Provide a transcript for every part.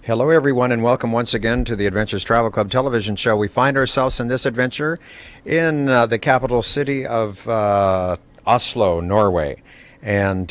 Hello, everyone, and welcome once again to the Adventures Travel Club television show. We find ourselves in this adventure in the capital city of Oslo, Norway. And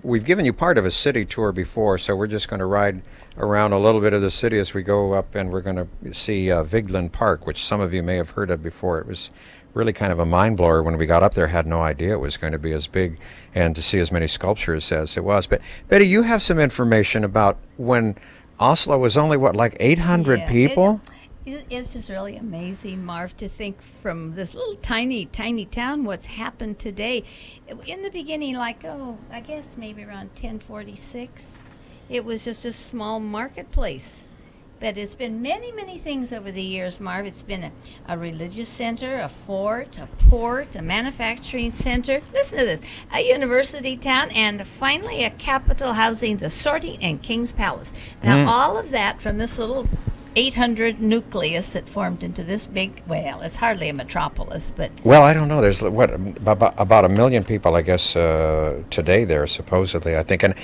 we've given you part of a city tour before, so we're just going to ride around a little bit of the city as we go up, and we're going to see Vigeland Park, which some of you may have heard of before. It was really kind of a mind blower when we got up there. Had no idea it was going to be as big and to see as many sculptures as it was. But Betty, you have some information about when Oslo was only like 800 people? It's just really amazing, Marv, to think from this little tiny town what's happened today. In the beginning, I guess maybe around 1046, it was just a small marketplace. But it's been many things over the years, Marv. It's been a religious center, a fort, a port, a manufacturing center. Listen to this. A university town, and finally a capital housing the sorting and King's Palace. Now, all of that from this little 800 nucleus that formed into this big, well, it's hardly a metropolis, but... Well, I don't know. There's, about 1 million people, I guess, today there, supposedly, I think. And,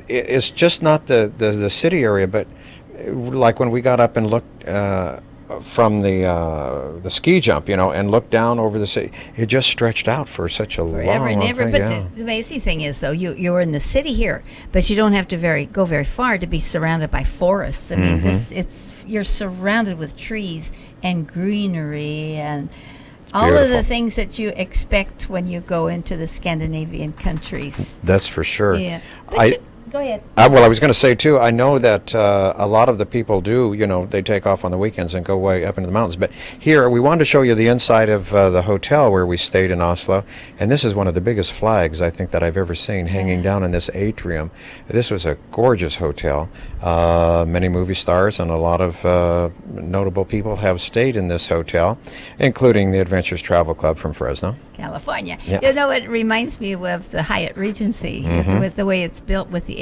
it's just not the city area, but like when we got up and looked from the ski jump, and looked down over the city, it just stretched out for such a long time. But the amazing thing is, though, you're in the city here, but you don't have to go very far to be surrounded by forests. I mean, you're surrounded with trees and greenery and all of the things that you expect when you go into the Scandinavian countries. That's for sure. Yeah. Go ahead. Well, I was going to say, too, I know that a lot of the people do, they take off on the weekends and go way up into the mountains. But here, we wanted to show you the inside of the hotel where we stayed in Oslo. And this is one of the biggest flags, I think, that I've ever seen hanging down in this atrium. This was a gorgeous hotel. Many movie stars and a lot of notable people have stayed in this hotel, including the Adventures Travel Club from Fresno, California. Yeah. It reminds me of the Hyatt Regency, with the way it's built with the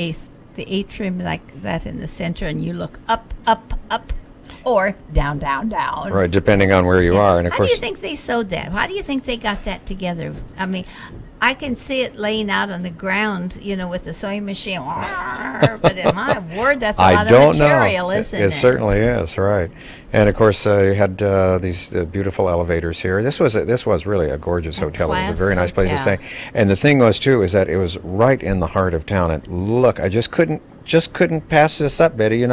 atrium like that in the center, and you look up, or down. Right, depending on where you are. And of course, how do you think they sewed that? How do you think they got that together? I mean, I can see it laying out on the ground, with the sewing machine. But my word, that's a lot of material, isn't it? It certainly is, right. And of course, you had these beautiful elevators here. This was really a gorgeous hotel. It was a very nice place to stay. And the thing was, too, is that it was right in the heart of town. And look, I just couldn't pass this up, Betty.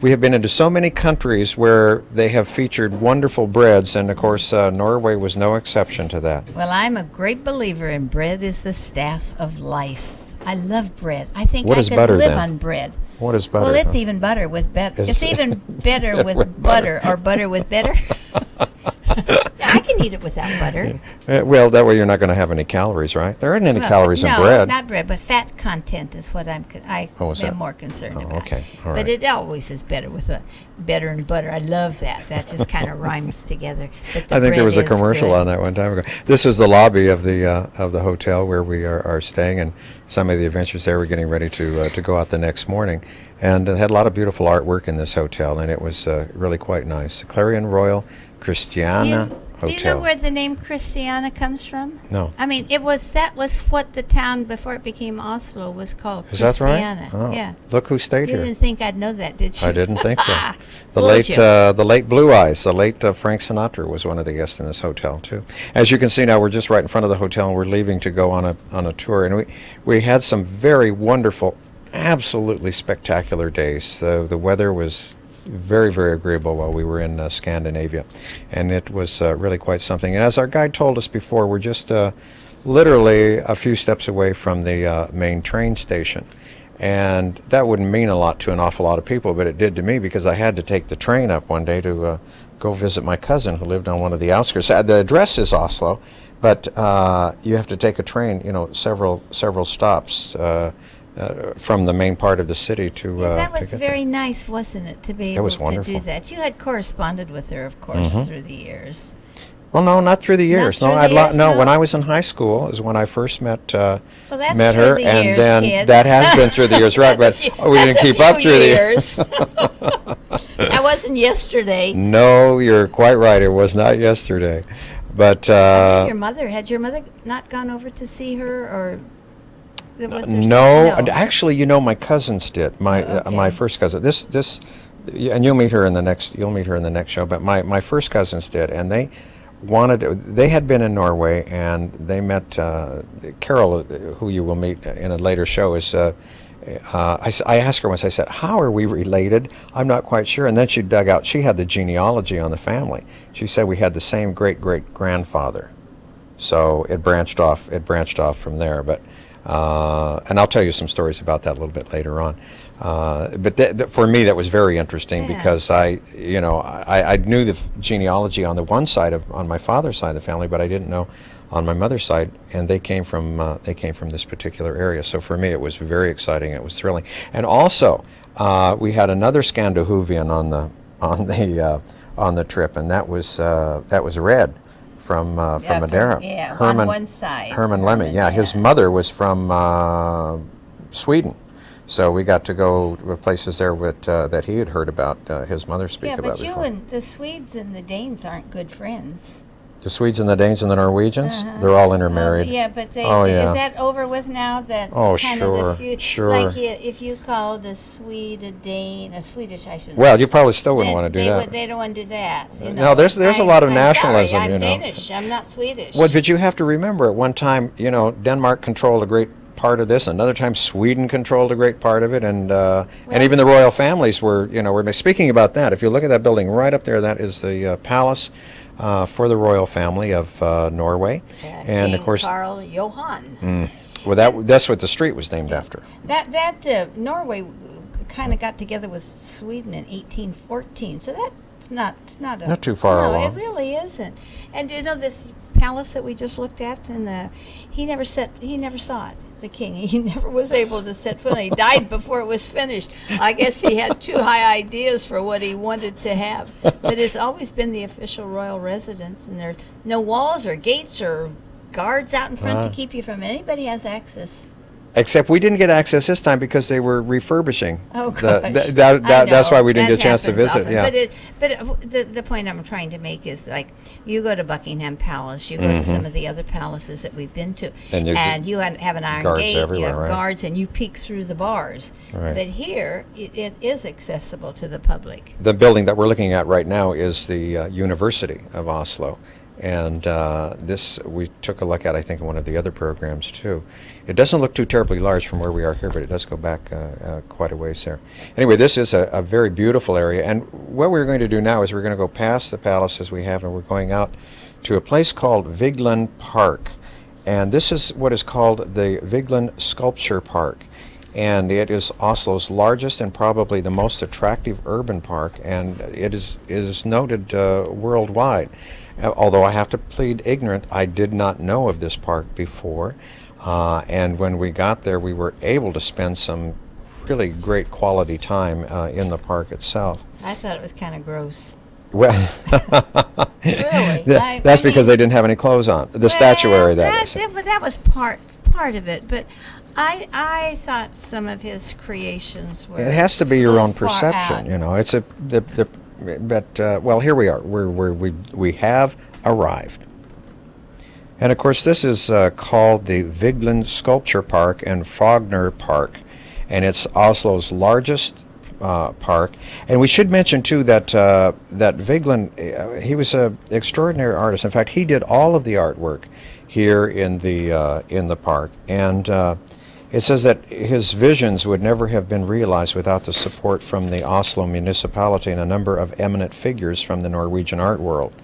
We have been into so many countries where they have featured wonderful breads, and of course, Norway was no exception to that. Well, I'm a great believer in bread is the staff of life. I love bread. I think I could live on bread. What is butter? Well, it's even butter with better. It's even better with butter, or butter with better. I can eat it without butter. Well, that way you're not going to have any calories, right? There aren't any calories in bread. No, not bread, but fat content is what I'm more concerned about. Okay, all right. But it always is better with better and butter. I love that. That just kind of rhymes together. But I think there was a commercial on that one time ago. This is the lobby of the hotel where we are staying, and some of the adventures there. We're getting ready to go out the next morning, and it had a lot of beautiful artwork in this hotel, and it was really quite nice. Clarion Royal Christiana Hotel. Do you know where the name Christiana comes from? No. I mean, that was what the town before it became Oslo was called. Is Christiana. that right? Oh, yeah. Look who stayed You here. didn't think I'd know that, did you? I didn't think so. The late Blue Eyes, the late Frank Sinatra was one of the guests in this hotel too. As you can see now, we're just right in front of the hotel, and we're leaving to go on a tour. And we had some very wonderful, absolutely spectacular days. The weather was very, very agreeable while we were in Scandinavia, and it was really quite something. And as our guide told us before, we're just literally a few steps away from the main train station. And that wouldn't mean a lot to an awful lot of people, but it did to me, because I had to take the train up one day to go visit my cousin who lived on one of the outskirts. The address is Oslo, but you have to take a train, several stops from the main part of the city to that was very nice, wasn't it, to be able to do that? You had corresponded with her, of course, through the years. Well, no, not through the years. No, when I was in high school is when I first met her, through the and years, then kid. that has been through the years, right? But we didn't keep up through the years. That wasn't yesterday. No, you're quite right. It was not yesterday, but had your mother not gone over to see her, or Was there No, something? actually, my cousins did. My my Okay. first cousin. And you'll meet her in the next. You'll meet her in the next show. But my first cousins did, and they had been in Norway, and they met Carol, who you will meet in a later show. I asked her once. I said, "How are we related?" I'm not quite sure. And then she dug out. She had the genealogy on the family. She said we had the same great grandfather. So it branched off. It branched off from there. But and I'll tell you some stories about that a little bit later on. But for me, that was very interesting Yeah. because I knew the genealogy on the one side on my father's side of the family, but I didn't know on my mother's side, and they came from this particular area. So for me, it was very exciting. It was thrilling, and also we had another Scandinavian on the trip, and that was Red from Madeira. On one side. Herman Lemming. Yeah, his mother was from Sweden. So we got to go to places there that he had heard about his mother speak about before. Yeah, but you and the Swedes and the Danes aren't good friends. The Swedes and the Danes and the Norwegians, they're all intermarried. Yeah, but is that over with now? That Oh, kind sure, of the feud? sure. Like if you called a Swede a Dane, a Swedish, I shouldn't. Well, say you probably still wouldn't then want to do that. They don't want to do that. No, there's a lot of nationalism, Sorry, I'm you know. Danish. I'm not Swedish. Well, but you have to remember, at one time, Denmark controlled a great part of this. Another time, Sweden controlled a great part of it, and even the royal families were. Speaking about that, if you look at that building right up there, that is the palace for the royal family of Norway, and King of course, Carl Johan. well, that's what the street was named after. That Norway kind of got together with Sweden in 1814, so that's not too far no, along. it really isn't. And this palace that we just looked at, and he never saw it. The king, he never was able to set foot on it. He died before it was finished. I guess he had too high ideas for what he wanted to have. But it's always been the official royal residence, and there's no walls or gates or guards out in front to keep you from anybody has access. Except we didn't get access this time because they were refurbishing. Oh, gosh. That's why we didn't That get a chance to happens visit. often. Yeah. But the point I'm trying to make is, like, you go to Buckingham Palace, you go to some of the other palaces that we've been to, And you have an iron guards gate, you everywhere, have right. guards, and you peek through the bars. Right. But here, it is accessible to the public. The building that we're looking at right now is the University of Oslo. And this we took a look at, I think, in one of the other programs, too. It doesn't look too terribly large from where we are here, but it does go back quite a ways there. Anyway, this is a very beautiful area. And what we're going to do now is we're going to go past the palaces we have, and we're going out to a place called Vigeland Park. And this is what is called the Vigeland Sculpture Park. And it is Oslo's largest and probably the most attractive urban park, and it is noted worldwide. Although I have to plead ignorant, I did not know of this park before. And when we got there, we were able to spend some really great quality time in the park itself. I thought it was kind of gross. Well, Really? that's because they didn't have any clothes on. The statuary, that is. But that was part of it. But I thought some of his creations were. It has to be your a own little far perception, out. It's well, here we are. We have arrived, and of course, this is called the Vigeland Sculpture Park and Frogner Park, and it's Oslo's largest park. And we should mention too that Vigeland, he was an extraordinary artist. In fact, he did all of the artwork here in the park, and it says that his visions would never have been realized without the support from the Oslo municipality and a number of eminent figures from the Norwegian art world.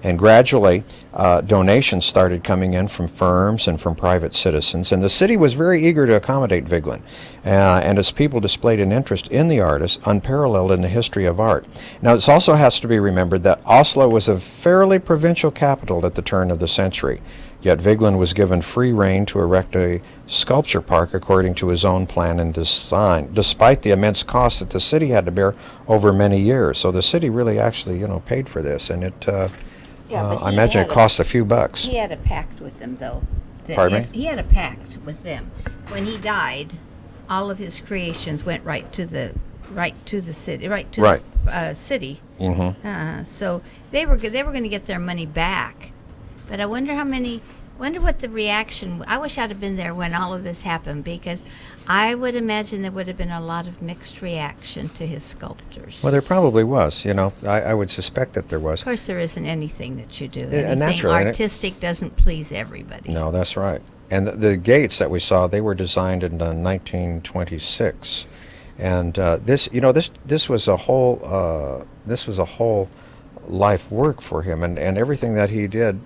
And gradually, donations started coming in from firms and from private citizens, and the city was very eager to accommodate Vigeland, and its people displayed an interest in the artist unparalleled in the history of art. Now, it also has to be remembered that Oslo was a fairly provincial capital at the turn of the century, yet Vigeland was given free rein to erect a sculpture park according to his own plan and design, despite the immense costs that the city had to bear over many years. So the city really actually, paid for this, and it. But I he imagine had it cost a few bucks. He had a pact with them, though. Pardon me? He had a pact with them. When he died, all of his creations went right to the city, the city. Mm-hmm. So they were going to get their money back. But I wonder how many Wonder what the reaction. I wish I'd have been there when all of this happened, because I would imagine there would have been a lot of mixed reaction to his sculptures. Well, there probably was. I would suspect that there was. Of course, there isn't anything that you do. Yeah, Anything naturally, artistic doesn't please everybody. No, that's right. And the gates that we saw, they were designed in 1926, and this was a whole life work for him, and everything that he did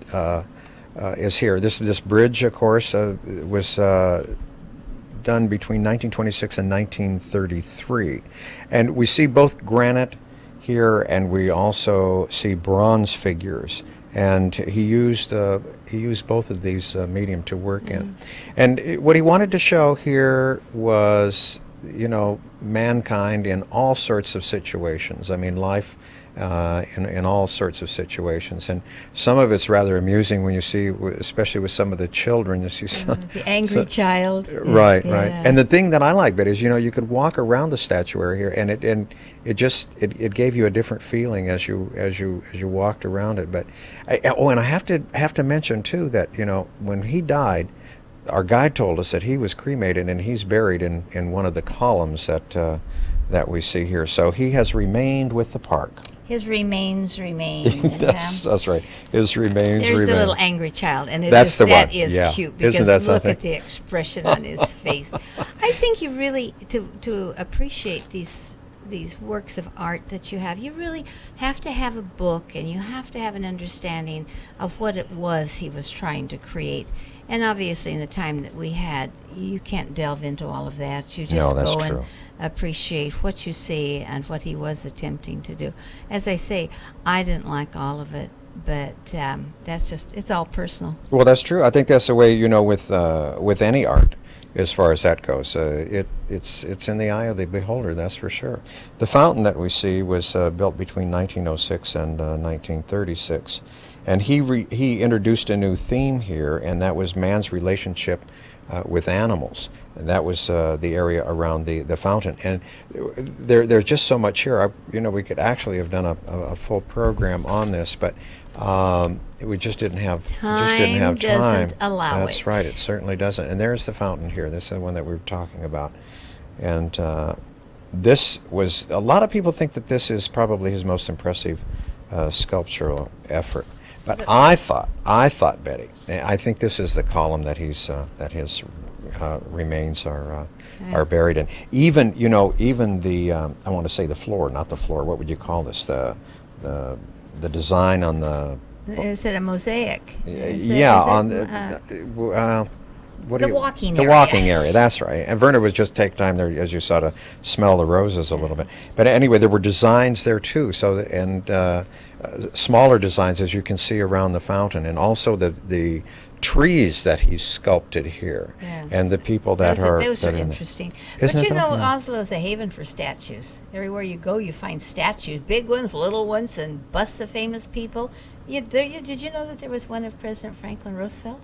is here. This bridge, of course, was done between 1926 and 1933, and we see both granite here, and we also see bronze figures. And he used both of these medium to work in, and what he wanted to show here was, mankind in all sorts of situations. I mean, life in all sorts of situations, and some of it's rather amusing when you see, especially with some of the children, you see some, the angry child. Right. And the thing that I like about it is, you could walk around the statuary here, and it gave you a different feeling as you walked around it. But and I have to mention too that when he died, our guide told us that he was cremated and he's buried in one of the columns that we see here. So he has remained with the park. His remains remain. That's right. His remains There's remain. the little angry child, and That is yeah. cute, because Isn't that look something? at the expression on his face. I think you really, to appreciate these works of art that you really have to have a book, and you have to have an understanding of what it was he was trying to create. And obviously, in the time that we had, you can't delve into all of that. You just that's go true. and appreciate what you see and what he was attempting to do. As I say, I didn't like all of it, but that's just, it's all personal. Well, that's true. I think that's the way, with any art, as far as that goes. It's in the eye of the beholder, that's for sure. The fountain that we see was built between 1906 and 1936. And he introduced a new theme here, and that was man's relationship with animals. And that was the area around the fountain. And there's just so much here. We could actually have done a full program on this, but we just didn't have time. Doesn't allow That's it. right. It certainly doesn't. And there's the fountain here. This is the one that we were talking about. And this was, a lot of people think that this is probably his most impressive sculptural effort. But I thought, Betty, I think this is the column that his remains are buried in. Even the I want to say the floor, not the floor. What would you call this? The design on the. Is it a mosaic? The walking area. That's right. And Werner was just take time there, as you saw, to smell the roses a little bit. But anyway, there were designs there too. So smaller designs, as you can see around the fountain, and also the trees that he sculpted here, and the people that those are in interesting. There. But Oslo is a haven for statues. Everywhere you go, you find statues, big ones, little ones, and busts of famous people. Did you know that there was one of President Franklin Roosevelt?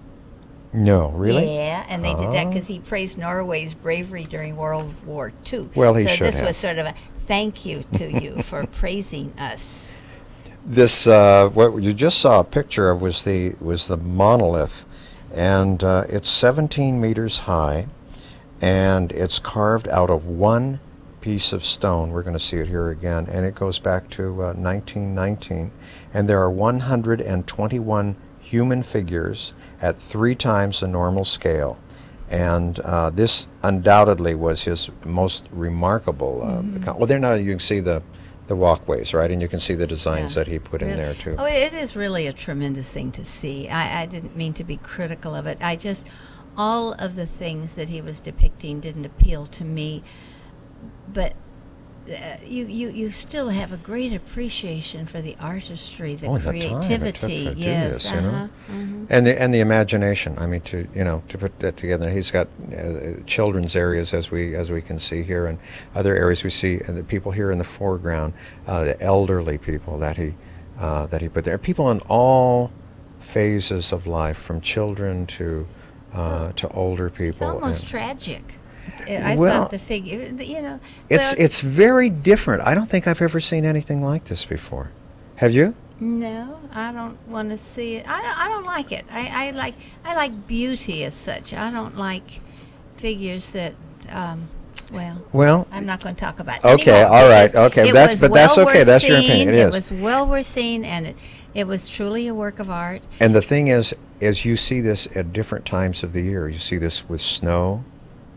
No, really? Yeah, and they did that because he praised Norway's bravery during World War II. Well, he so should this have. was sort of a thank you to you for praising us. This what you just saw a picture of was the monolith, and it's 17 meters high, and it's carved out of one piece of stone. We're going to see it here again, and it goes back to 1919, and there are 121 human figures at 3 times the normal scale. And this undoubtedly was his most remarkable. Well, there now you can see the walkways, right? And you can see the designs that he put in there too. Oh, it is really a tremendous thing to see. I didn't mean to be critical of it. All of the things that he was depicting didn't appeal to me, but you still have a great appreciation for the artistry, the creativity. The time it took to yes, do this, and the imagination. I mean, to put that together. He's got children's areas, as we can see here, and other areas we see, and the people here in the foreground, the elderly people that he put there. People in all phases of life, from children to older people. It's almost tragic. I Well, thought the figure, it's very different. I don't think I've ever seen anything like this before. Have you? No, I don't want to see it. I don't like it. I like beauty as such. I don't like figures that. Well, I'm not going to talk about it Okay, anymore, all right, because okay, it that's was that's well okay. worth That's your seeing. opinion. It It is. was well worth seeing, and it was truly a work of art. And the thing is you see this at different times of the year. You see this with snow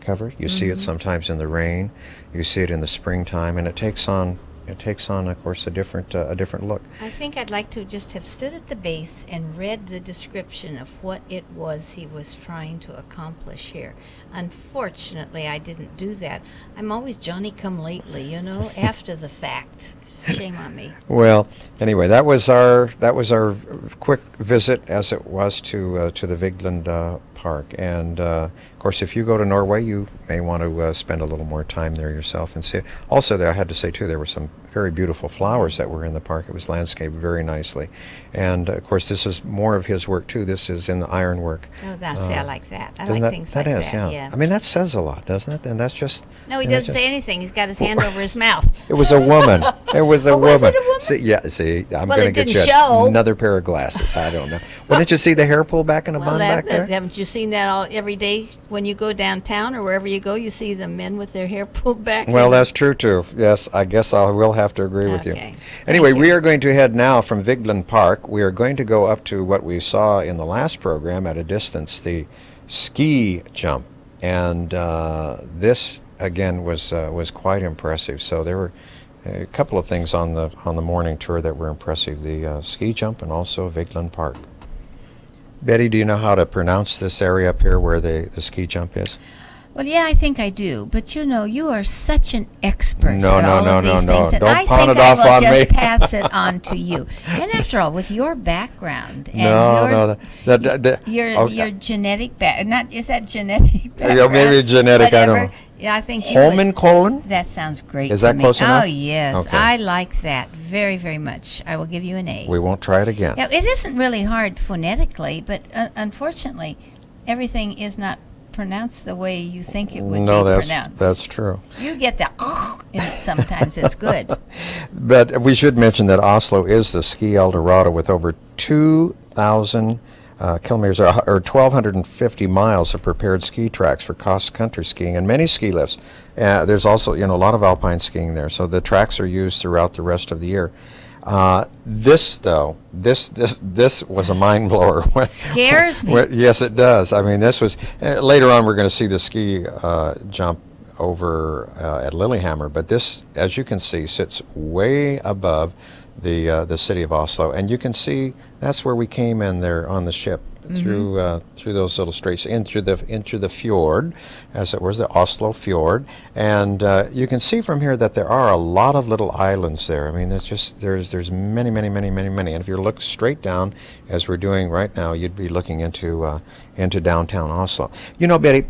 covered. You see it sometimes in the rain. You see it in the springtime, and it takes on, of course, a different look. I think I'd like to just have stood at the base and read the description of what it was he was trying to accomplish here. Unfortunately, I didn't do that. I'm always Johnny-come-lately, after the fact. Shame on me. Well, anyway, that was our quick visit, as it was to the Vigeland Park. And of course, if you go to Norway, you may want to spend a little more time there yourself and see it. Also, there I had to say too, there were some very beautiful flowers that were in the park. It was landscaped very nicely, and of course, this is more of his work too. This is in the ironwork. Oh, I like that. I Doesn't like things like that is, that. yeah. I mean, that says a lot, doesn't it? And that's just. No, he and that's doesn't just- say anything. He's got his hand over his mouth. It was a woman. It was a Oh, was woman. it a woman? See, I'm Well, going it to get didn't you show. another pair of glasses. I don't know. Well, didn't you see the hair pull back in a bun back there? Haven't you seen that every day when you go downtown or wherever you go? You see the men with their hair pulled back. Well, that's true too. Yes, I guess I will have to agree with you. Okay. Anyway, Thank we you. are going to head now from Vigeland Park. We are going to go up to what we saw in the last program at a distance, the ski jump, and this again was quite impressive. So there were a couple of things on the morning tour that were impressive: the ski jump and also Vigeland Park. Betty, do you know how to pronounce this area up here where the ski jump is? Well, yeah, I think I do. But you are such an expert No, at no, all no, of no, these no. things that Don't I pawn think it off I will on just me. pass it on to you. And after all, with your background and your genetic is that genetic background? maybe genetic, I don't Whatever. know. Yeah, I think Holman colon? That sounds great. Is to that me. close enough? Oh yes, Okay. I like that very, very much. I will give you an A. We won't try it again. Now, it isn't really hard phonetically, but unfortunately, everything is not pronounced the way you think it would No, be pronounced. that's true. You get the in it sometimes. It's good. But we should mention that Oslo is the ski El Dorado with over 2,000 kilometers or 1,250 miles of prepared ski tracks for cross-country skiing and many ski lifts. There's also a lot of alpine skiing there, so the tracks are used throughout the rest of the year. This was a mind blower. Scares me. Yes, it does. I mean, this was later on. We're going to see the ski jump over at Lillehammer, but this, as you can see, sits way above the city of Oslo, and you can see that's where we came in there on the ship. Through those little straits into the fjord, as it was, the Oslo fjord, and you can see from here that there are a lot of little islands there. I mean, there's many, and if you look straight down, as we're doing right now, you'd be looking into downtown Oslo. Betty,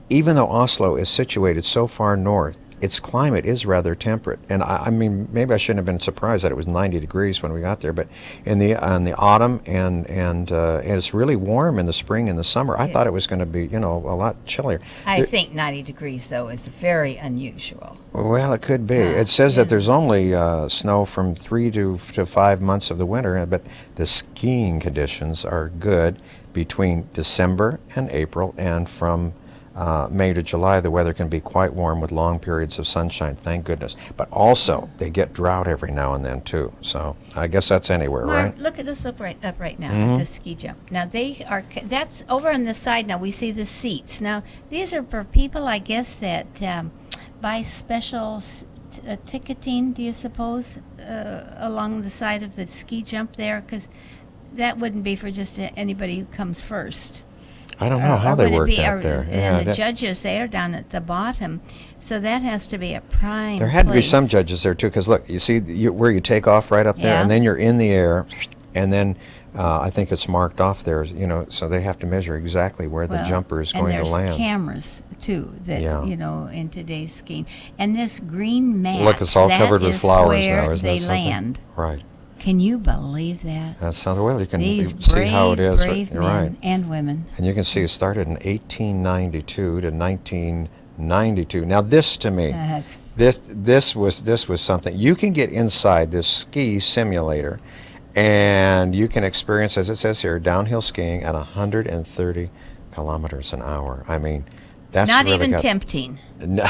even though Oslo is situated so far north, its climate is rather temperate, and I mean, maybe I shouldn't have been surprised that it was 90 degrees when we got there. But in the autumn and it's really warm in the spring and the summer. I thought it was going to be a lot chillier. I think 90 degrees though is very unusual. Well, it could be. It says that there's only snow from 3 to 5 months of the winter, but the skiing conditions are good between December and April, and from May to July, the weather can be quite warm with long periods of sunshine, thank goodness. But also, they get drought every now and then, too. So I guess that's anywhere, Mark, right? look at us up right now at the ski jump. Now, that's over on the side. Now, we see the seats. Now, these are for people, I guess, that buy special ticketing, do you suppose, along the side of the ski jump there? Because that wouldn't be for just anybody who comes first. I don't know how they would it worked be, that there. And the judges, they are down at the bottom, so that has to be a prime There had to be place. some judges there, too, because look, you see where you take off right up there, Yeah. and then you're in the air, and then I think it's marked off there, so they have to measure exactly where the jumper is going to land. And there's cameras, too, that, Yeah. in today's skiing. And this green mat, Look, it's all that covered with is flowers where now, isn't they that something? land. Right. Can you believe that? That sounds well. You can These see how it is. brave You're men right. and women. And you can see it started in 1892 to 1992. Now, this to me, That's this was something. You can get inside this ski simulator, and you can experience, as it says here, downhill skiing at 130 kilometers an hour. I mean, that's Not really even tempting. No.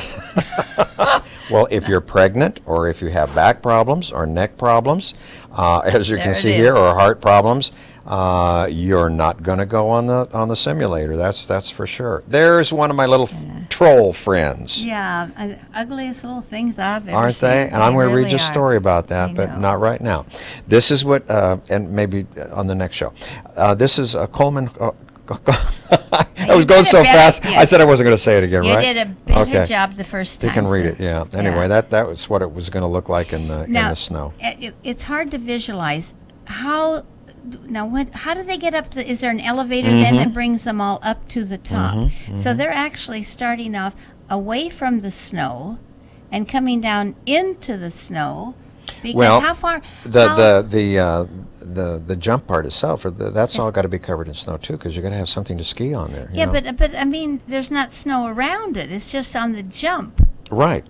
Well, if you're pregnant, or if you have back problems or neck problems, as you There can it see is. here, or heart problems, you're not going to go on the simulator. That's for sure. There's one of my little troll friends. Yeah, ugliest little things I've ever Aren't seen. they? And I'm going to read really you a are. story about I that, but know. not right now. This is what, and maybe on the next show. This is a Coleman. I was You going did so it better, fast. yes. I said I wasn't going to say it again, You right? did a better Okay. job the first You time. can read so- it, yeah. Anyway, that was what it was going to look like in the Now, snow. It's hard to visualize how. Now, how do they get up to? Is there an elevator then that brings them all up to the top? So they're actually starting off away from the snow, and coming down into the snow. Because Well, how far? The jump part itself, that's all got to be covered in snow too, because you're going to have something to ski on there. you Yeah, know? but I mean, there's not snow around it. It's just on the jump. Right.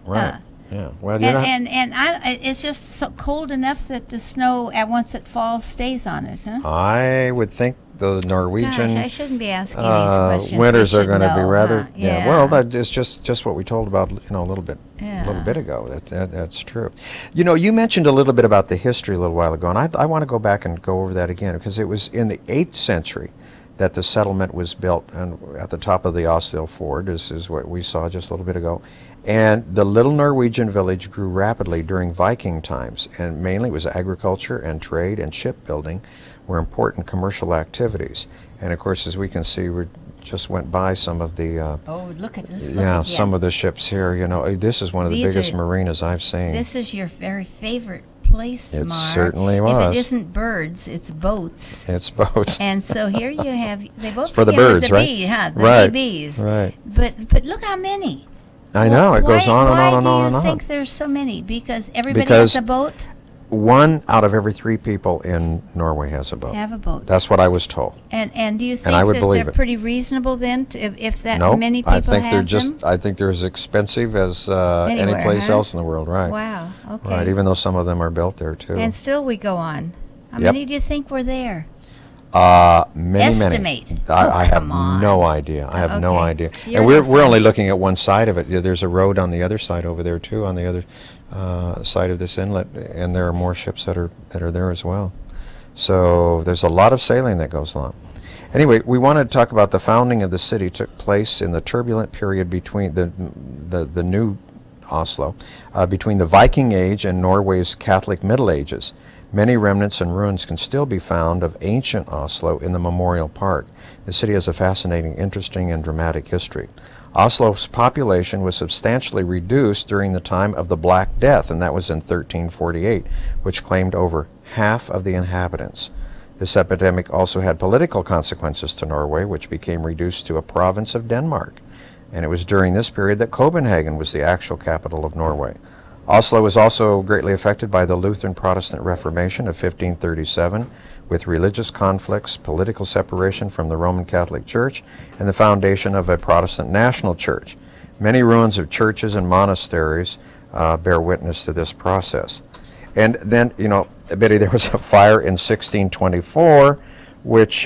Yeah. Well, you know. It's just so cold enough that the snow, once it falls, stays on it, huh? I would think the Norwegian Gosh, I shouldn't be asking these questions. winters We are should going to be know, rather. huh? Yeah. Well, that is just what we told about a little bit Yeah. ago. That's true. You mentioned a little bit about the history a little while ago, and I want to go back and go over that again, because it was in the 8th century that the settlement was built, and at the top of the Oslo Ford. This is what we saw just a little bit ago. And the little Norwegian village grew rapidly during Viking times, and mainly it was agriculture and trade and shipbuilding were important commercial activities. And of course, as we can see, we just went by some of the Oh, look at this. some of the ships here. This is one of the These biggest are- marinas I've seen. This is your very favorite place, It Mark. certainly If was. it isn't birds, it's boats. It's boats. And so here you have, they both for the begin with birds, the right? bee, huh? The Right, bees. right. But look how many. I know, it goes on and on and on Why and do you on. think there's so many? Because everybody Because- has a boat? 1 out of every 3 people in Norway has a boat. Have a boat. That's what I was told. And do you think I would that believe they're it. pretty reasonable then, if that Nope. many people I think they're have just. them? I think they're as expensive as any Anywhere, place huh? else in the world. Right. Wow, okay. Right. Even though some of them are built there too. And still we go on. How Yep. many do you think were there? Many. Estimate. I have Come on. no idea. I have no Okay. idea. You're And no we're fun. only looking at one side of it. Yeah, there's a road on the other side over there too, on the other side of this inlet, and there are more ships that are there as well. So there's a lot of sailing that goes on. Anyway, we wanted to talk about the founding of the city. Took place in the turbulent period between the new Oslo, between the Viking Age and Norway's Catholic Middle Ages. Many remnants and ruins can still be found of ancient Oslo in the Memorial Park. The city has a fascinating, interesting, and dramatic history. Oslo's population was substantially reduced during the time of the Black Death, and that was in 1348, which claimed over half of the inhabitants. This epidemic also had political consequences to Norway, which became reduced to a province of Denmark. And it was during this period that Copenhagen was the actual capital of Norway. Oslo was also greatly affected by the Lutheran Protestant Reformation of 1537, with religious conflicts, political separation from the Roman Catholic Church, and the foundation of a Protestant national church. Many ruins of churches and monasteries bear witness to this process. And then, Betty, there was a fire in 1624, which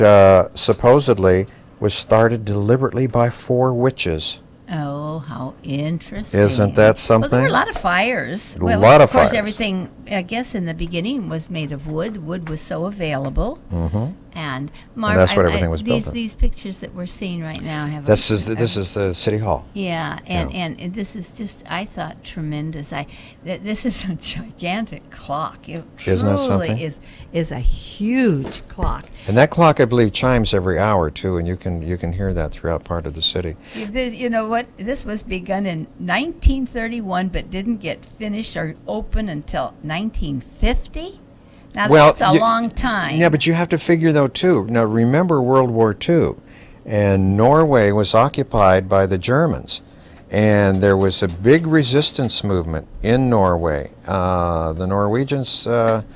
supposedly was started deliberately by 4 witches. Oh, how interesting. Isn't that something? Well, there were a lot of fires. A lot of course, fires. everything, I guess, in the beginning was made of wood. Wood was so available. Mm-hmm. And, Mark, that's what everything was built of. These pictures that we're seeing right now have This is the City Hall. Yeah, and this is just, I thought, tremendous. This is a gigantic clock. It Isn't that truly something? is a huge clock. And that clock, I believe, chimes every hour too, and you can hear that throughout part of the city. You know what? This was begun in 1931, but didn't get finished or open until 1950. Now that's a long time. Yeah, but you have to figure though too. Now remember World War II, and Norway was occupied by the Germans, and there was a big resistance movement in Norway. The Norwegians, they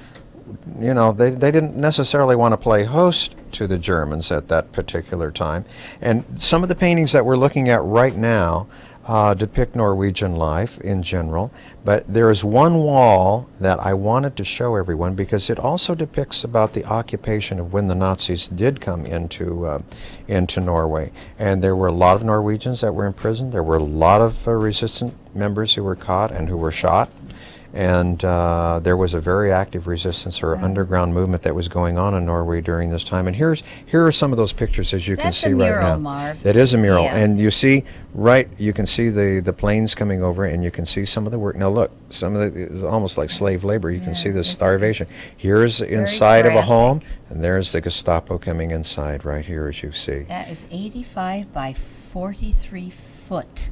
didn't necessarily want to play host to the Germans at that particular time. And some of the paintings that we're looking at right now depict Norwegian life in general, but there is one wall that I wanted to show everyone because it also depicts about the occupation of when the Nazis did come into Norway. And there were a lot of Norwegians that were in prison. There were a lot of resistant members who were caught and who were shot. And there was a very active resistance or underground movement that was going on in Norway during this time. And here are some of those pictures, as you can see right now. Marv. That is a mural, Yeah. and you see you can see the planes coming over, and you can see some of the work. Now look, some of it's almost like slave labor. You can see the starvation. Here's inside of a home, and there's the Gestapo coming inside right here, as you see. That is 85 by 43 foot.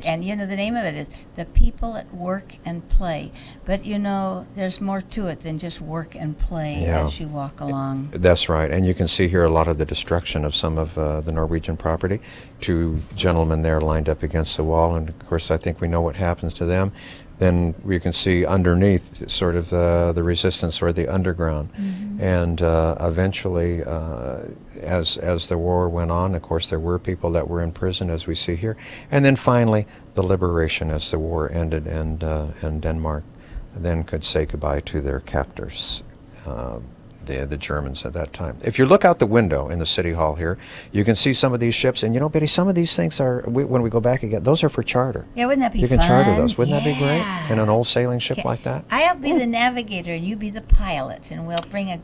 And you know, the name of it is The People at Work and Play. But you know, there's more to it than just work and play as you walk along. That's right. And you can see here a lot of the destruction of some of the Norwegian property. Two gentlemen there lined up against the wall, and of course I think we know what happens to them. Then we can see underneath sort of the resistance or the underground. And eventually, as the war went on, of course, there were people that were in prison, as we see here. And then finally, the liberation as the war ended, and Denmark then could say goodbye to their captors, the Germans at that time. If you look out the window in the City Hall here, you can see some of these ships. And you know, Betty, some of these things are, when we go back again, those are for charter. Yeah, wouldn't that be fun? You can charter those. Wouldn't that be great? In an old sailing ship like that? I'll be the navigator, and you be the pilot, and we'll bring a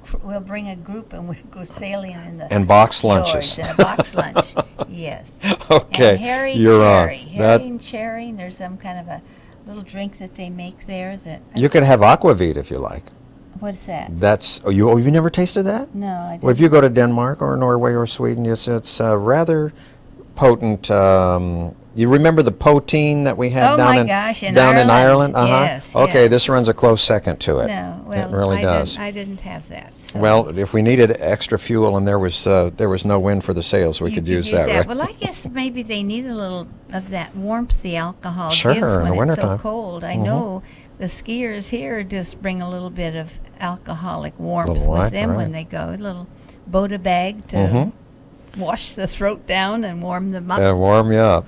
group, and we'll go sailing in the and box lunches. And a box lunch. Yes. Okay, And Harry you're Cherry. on. Harry and Cherry. And there's some kind of a little drink that they make there that. You could have aquavit if you like. What's that? That's you've never tasted that? No, I didn't. Well, if you go to Denmark or Norway or Sweden, it's rather potent. You remember the poutine that we had down in Ireland? Yes. Okay, yes. this runs a close second to it. No, well, it really does. I didn't have that. So. Well, if we needed extra fuel and there was no wind for the sails, we could use that, right? Well, I guess maybe they need a little of that warmth the alcohol Sure, gives in the when it's so wintertime. cold. I know the skiers here just bring a little bit of alcoholic warmth Little with light, them right. when they go. A little Boda bag to wash the throat down and warm them up. Warm you up.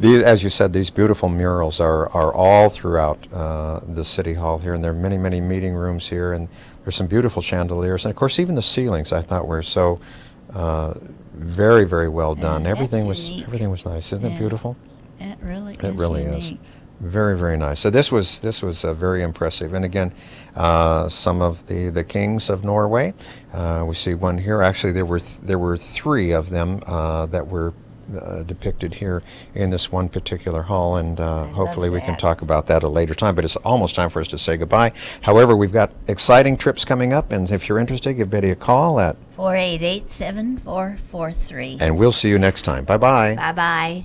As you said, these beautiful murals are all throughout the City Hall here, and there are many, many meeting rooms here, and there's some beautiful chandeliers, and of course even the ceilings I thought were so very, very well done. Everything was nice. Isn't it beautiful? It really is. It really unique. is. Very, very nice. So this was very impressive. And again, some of the kings of Norway. We see one here. Actually, there were three of them that were depicted here in this one particular hall, and hopefully we can talk about that at a later time. But it's almost time for us to say goodbye. However, we've got exciting trips coming up, and if you're interested, give Betty a call at 488-7443. And we'll see you next time. Bye-bye. Bye-bye.